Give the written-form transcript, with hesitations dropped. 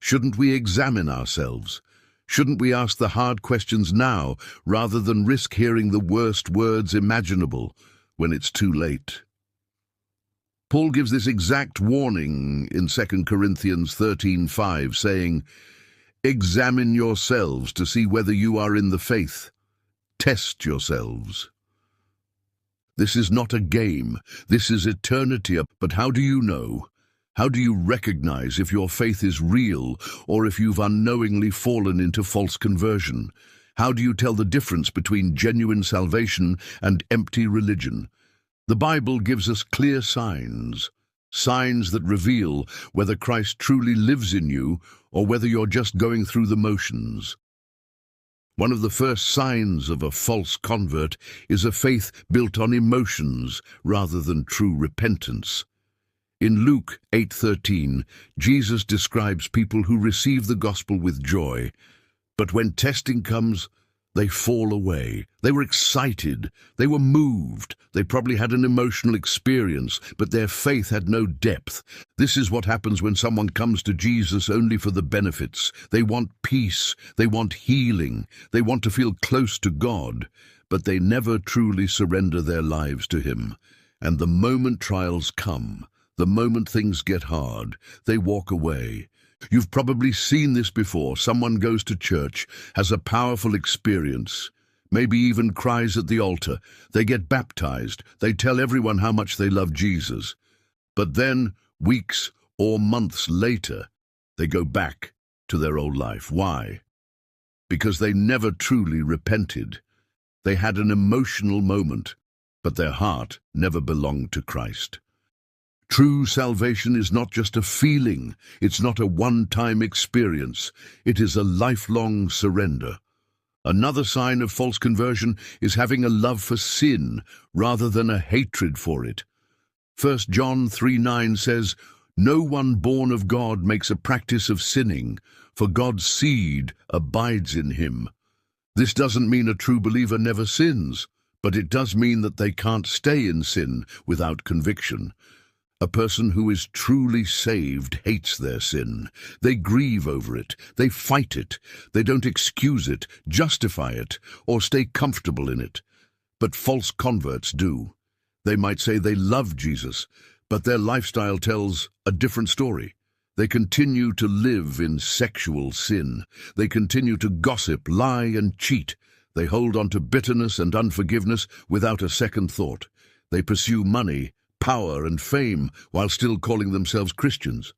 Shouldn't we examine ourselves? Shouldn't we ask the hard questions now rather than risk hearing the worst words imaginable when it's too late? Paul gives this exact warning in 2 Corinthians 13:5, saying, "Examine yourselves to see whether you are in the faith. Test yourselves." This is not a game. This is eternity. But how do you know? How do you recognize if your faith is real or if you've unknowingly fallen into false conversion? How do you tell the difference between genuine salvation and empty religion? The Bible gives us clear signs that reveal whether Christ truly lives in you or whether you're just going through the motions. One of the first signs of a false convert is a faith built on emotions rather than true repentance. In Luke 8:13, Jesus describes people who receive the gospel with joy, but when testing comes, they fall away. They were excited, they were moved, they probably had an emotional experience, but their faith had no depth. This is what happens when someone comes to Jesus only for the benefits. They want peace, they want healing, they want to feel close to God, but they never truly surrender their lives to Him. And the moment trials come, the moment things get hard, they walk away. You've probably seen this before. Someone goes to church, has a powerful experience, maybe even cries at the altar. They get baptized. They tell everyone how much they love Jesus. But then, weeks or months later, they go back to their old life. Why? Because they never truly repented. They had an emotional moment, but their heart never belonged to Christ. True salvation is not just a feeling, it's not a one-time experience, it is a lifelong surrender. Another sign of false conversion is having a love for sin rather than a hatred for it. 1 John 3:9 says, "No one born of God makes a practice of sinning, for God's seed abides in him." This doesn't mean a true believer never sins, but it does mean that they can't stay in sin without conviction. A person who is truly saved hates their sin. They grieve over it. They fight it. They don't excuse it, justify it, or stay comfortable in it. But false converts do. They might say they love Jesus, but their lifestyle tells a different story. They continue to live in sexual sin. They continue to gossip, lie, and cheat. They hold on to bitterness and unforgiveness without a second thought. They pursue money, power, and fame while still calling themselves Christians.